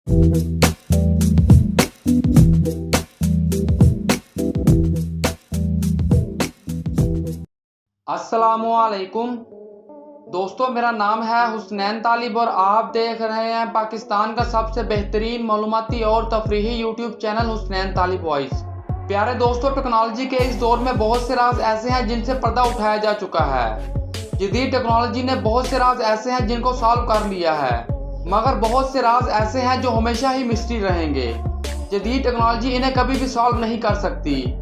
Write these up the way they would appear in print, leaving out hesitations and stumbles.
अस्सलामुअलैकुम दोस्तों, मेरा नाम है हुसनैन तालिब और आप देख रहे हैं पाकिस्तान का सबसे बेहतरीन मालूमाती और तफरीही यूट्यूब चैनल हुसनैन तालिब वॉइस। प्यारे दोस्तों, टेक्नोलॉजी के इस दौर में बहुत से राज ऐसे हैं जिनसे पर्दा उठाया जा चुका है। जदीद टेक्नोलॉजी ने बहुत से राज ऐसे हैं जिनको सॉल्व कर लिया है, मगर बहुत से राज ऐसे हैं जो हमेशा ही मिस्ट्री रहेंगे। जदीद टेक्नोलॉजी इन्हें कभी भी सॉल्व नहीं कर सकती।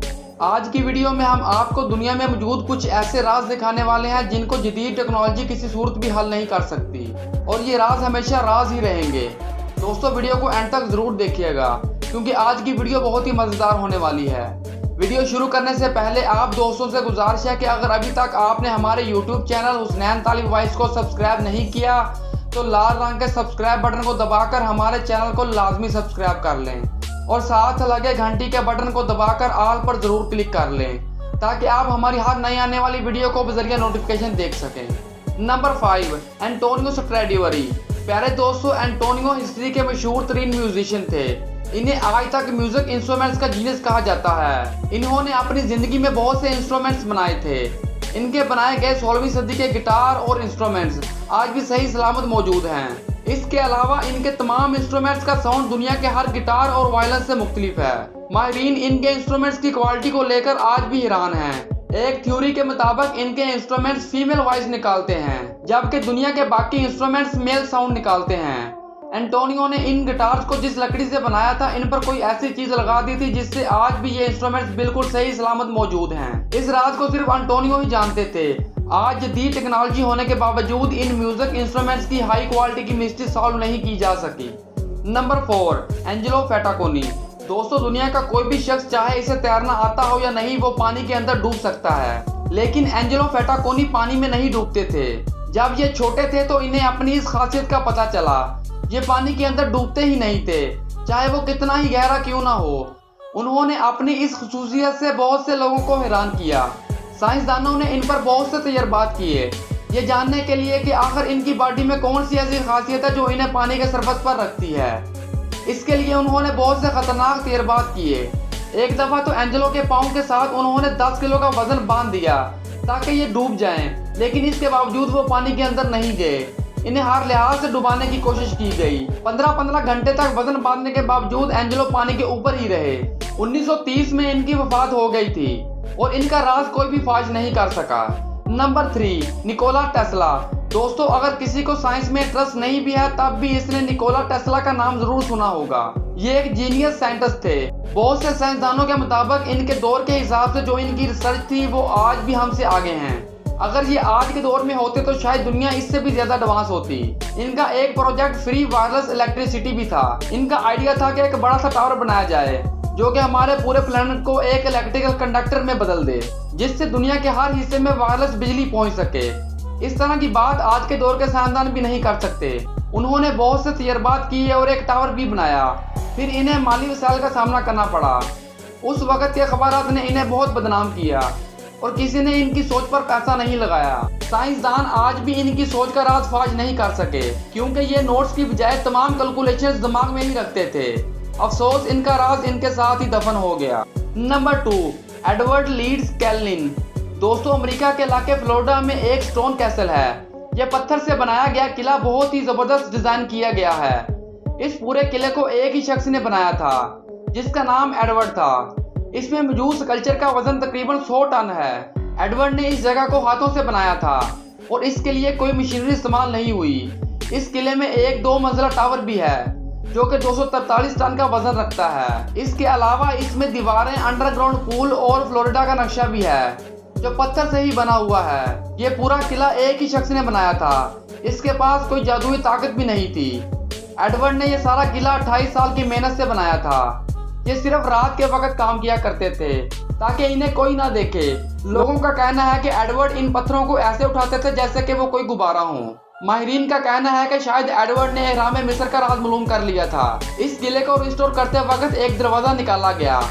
आज की वीडियो में हम आपको दुनिया में मौजूद कुछ ऐसे राज दिखाने वाले हैं जिनको जदीद टेक्नोलॉजी किसी सूरत भी हल नहीं कर सकती, और ये राज हमेशा राज ही रहेंगे। दोस्तों, वीडियो को एंड तक जरूर देखिएगा क्योंकि आज की वीडियो बहुत ही मजेदार होने वाली है। वीडियो शुरू करने से पहले आप दोस्तों से गुजारिश है कि अगर अभी तक आपने हमारे यूट्यूब चैनल हुसनैन तालिब वॉइस को सब्सक्राइब नहीं किया तो लाल रंग के सब्सक्राइब बटन को दबाकर हमारे चैनल को लाजमी सब्सक्राइब कर लें और साथ लगे घंटी के बटन को दबाकर ऑल पर जरूर क्लिक कर लें ताकि आप हमारी हर नई आने वाली वीडियो को बजरिया नोटिफिकेशन देख सकें। Number 5, Antonio Stradivari. प्यारे दोस्तों, एंटोनियो हिस्ट्री के मशहूर तरीन म्यूजिशियन थे। इन्हें आज तक म्यूजिक इंस्ट्रूमेंट्स का जीनियस कहा जाता है। इन्होंने अपनी जिंदगी में बहुत से इंस्ट्रूमेंट्स बनाए थे। इनके बनाए गए 16वीं सदी के गिटार और इंस्ट्रूमेंट्स आज भी सही सलामत मौजूद हैं। इसके अलावा इनके तमाम इंस्ट्रूमेंट्स का साउंड दुनिया के हर गिटार और वायलिन से मुख्तलिफ है। माहिरीन इनके इंस्ट्रूमेंट्स की क्वालिटी को लेकर आज भी हैरान हैं। एक थ्योरी के मुताबिक इनके इंस्ट्रूमेंट्स फीमेल वॉइस निकालते हैं, जबकि दुनिया के बाकी इंस्ट्रूमेंट्स मेल साउंड निकालते हैं। एंटोनियो ने इन गिटार्स को जिस लकड़ी से बनाया था, इन पर कोई ऐसी चीज लगा दी थी जिससे आज भी ये इंस्ट्रूमेंट्स बिल्कुल सही सलामत मौजूद हैं। इस राज को सिर्फ एंटोनियो ही जानते थे। आज जदीद टेक्नोलॉजी होने के बावजूद इन म्यूजिक इंस्ट्रूमेंट्स की हाई क्वालिटी की मिस्ट्री सॉल्व नहीं की जा सकी। नंबर 4, एंजेलो फेटाकोनी। दोस्तों, दुनिया का कोई भी शख्स चाहे इसे तैरना आता हो या नहीं, वो पानी के अंदर डूब सकता है, लेकिन एंजेलो फेटाकोनी पानी में नहीं डूबते थे। जब ये छोटे थे तो इन्हें अपनी इस खासियत का पता चला। ये पानी के अंदर डूबते ही नहीं थे, चाहे वो कितना ही गहरा क्यों ना हो। उन्होंने अपनी इस खुसूसियत से बहुत से लोगों को हैरान किया। साइंसदानों ने इन पर बहुत से तजर्बात किए, ये जानने के लिए कि आखिर इनकी बॉडी में कौन सी ऐसी खासियत है जो इन्हें पानी के सरफेस पर रखती है। इसके लिए उन्होंने बहुत से खतरनाक तजर्बात किए। एक दफा तो एंजेलो के पाँव के साथ उन्होंने 10 किलो का वजन बांध दिया ताकि ये डूब जाएं, लेकिन इसके बावजूद वो पानी के अंदर नहीं गए। इन्हें हर लिहाज से डुबाने की कोशिश की गई। 15-15 घंटे तक वजन बांधने के बावजूद एंजेलो पानी के ऊपर ही रहे। 1930 में इनकी वफात हो गई थी और इनका राज कोई भी फाश नहीं कर सका। Number 3, Nikola Tesla. दोस्तों, अगर किसी को साइंस में ट्रस्ट नहीं भी है तब भी इसने निकोला टेस्ला का नाम जरूर सुना होगा। ये एक जीनियस साइंटिस्ट थे। बहुत से साइंसदानों के मुताबिक इनके दौर के हिसाब से जो इनकी रिसर्च थी वो आज भी हमसे आगे हैं। अगर ये आज के दौर में होते तो शायद दुनिया इससे भी ज्यादा एडवांस होती। इनका एक प्रोजेक्ट फ्री वायरलेस इलेक्ट्रिसिटी भी था। इनका आइडिया था कि एक बड़ा सा टावर बनाया जाए जो कि हमारे पूरे प्लेनेट को एक इलेक्ट्रिकल कंडक्टर में बदल दे, जिससे दुनिया के हर हिस्से में वायरलेस बिजली पहुंच सके। इस तरह की बात आज के दौर के साइंसदान भी नहीं कर सकते। उन्होंने बहुत से तजर्बात किए और एक टावर भी बनाया। फिर इन्हें माली वसाइल का सामना करना पड़ा। उस वक्त के अखबारात ने इन्हें बहुत बदनाम किया और किसी ने इनकी सोच पर पैसा नहीं लगाया। साइंसदान आज भी इनकी सोच का राज फाश नहीं कर सके क्योंकि ये नोट्स की बजाय तमाम कैलकुलेशंस दिमाग में ही रखते थे। अफसोस, इनका राज इनके साथ ही दफन हो गया। Number 2, Edward Leedskalnin. दोस्तों, अमेरिका के इलाके फ्लोरिडा में एक स्टोन कैसल है। यह पत्थर से बनाया गया किला बहुत ही जबरदस्त डिजाइन किया गया है। इस पूरे किले को एक ही शख्स ने बनाया था जिसका नाम एडवर्ड था। इसमें मौजूद स्कल्पचर का वजन तकरीबन 100 टन है। एडवर्ड ने इस जगह को हाथों से बनाया था और इसके लिए कोई मशीनरी इस्तेमाल नहीं हुई। इस किले में एक 2 मंजिला टावर भी है जो कि 243 टन का वजन रखता है। इसके अलावा इसमें दीवारें, अंडरग्राउंड पूल और फ्लोरिडा का नक्शा भी है जो पत्थर से ही बना हुआ है। ये पूरा किला एक ही शख्स ने बनाया था। इसके पास कोई जादुई ताकत भी नहीं थी। एडवर्ड ने यह सारा किला 28 साल की मेहनत से बनाया था। ये सिर्फ रात के वक्त काम किया करते थे ताकि इन्हें कोई ना देखे। लोगों का कहना है कि एडवर्ड इन पत्थरों को ऐसे उठाते थे जैसे कि वो कोई गुब्बारा हो। माहिरीन का कहना है कि शायद एडवर्ड ने एहराम मिस्र का राज मालूम कर लिया था। इस किले को रिस्टोर करते वक्त एक दरवाजा निकाला गया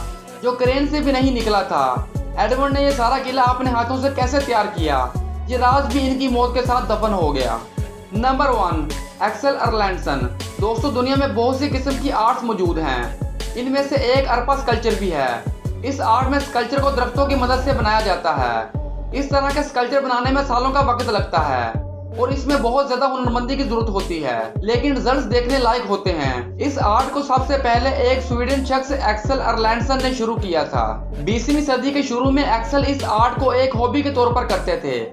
जो क्रेन से भी नहीं निकला था। एडवर्ड ने यह सारा किला अपने हाथों से कैसे तैयार किया, ये राज भी इनकी मौत के साथ दफन हो गया। Number 1, Axel Erlandson. दोस्तों दुनिया में बहुत सी किस्म की आर्ट्स मौजूद हैं। इनमें से एक अरपा स्कल्पचर भी है। इस आर्ट में स्कल्पचर को दरख्तों की मदद से बनाया जाता है। इस तरह के स्कल्पचर बनाने में सालों का वक्त लगता है और इसमें बहुत ज्यादा हुनरमंदी की जरूरत होती है, लेकिन रिजल्ट्स देखने लायक होते हैं। इस आर्ट को सबसे पहले एक स्वीडन शख्स एक्सेल अर्लेंसन ने शुरू किया था। 20वीं सदी के शुरू में एक्सेल इस आर्ट को एक हॉबी के तौर पर करते थे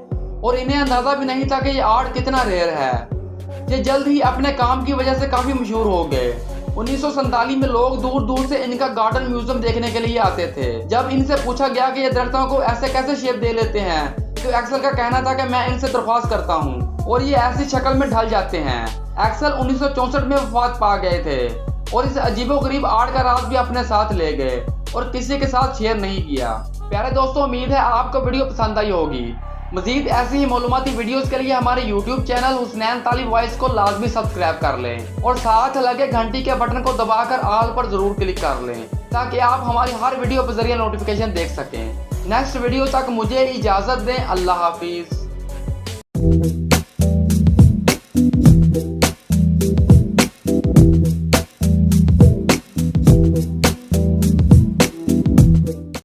और इन्हें अंदाजा भी नहीं था कि ये आर्ट कितना रेयर है। ये जल्द ही अपने काम की वजह से काफी मशहूर हो गए। 1947 में लोग दूर दूर से इनका गार्डन म्यूजियम देखने के लिए आते थे। जब इनसे पूछा गया कि ये दरख्तों को ऐसे कैसे शेप दे लेते हैं, तो एक्सेल का कहना था कि मैं इनसे दरख्वास्त करता हूँ और ये ऐसी शक्ल में ढल जाते हैं। एक्सेल 1964 में वफात पा गए थे और इस अजीबोगरीब आर्ट का राज भी अपने साथ ले गए और किसी के साथ शेयर नहीं किया। प्यारे दोस्तों, उम्मीद है आपको वीडियो पसंद आई होगी। मजीद ऐसी ही मालूमाती वीडियोस के लिए हमारे YouTube चैनल हुसनैन तालिब वॉइस को लाजमी सब्सक्राइब कर लें और साथ लगे घंटी के बटन को दबाकर ऑल पर जरूर क्लिक कर लें ताकि आप हमारी हर वीडियो के जरिए नोटिफिकेशन देख सकें। नेक्स्ट वीडियो तक मुझे इजाजत दें। अल्लाह हाफिज।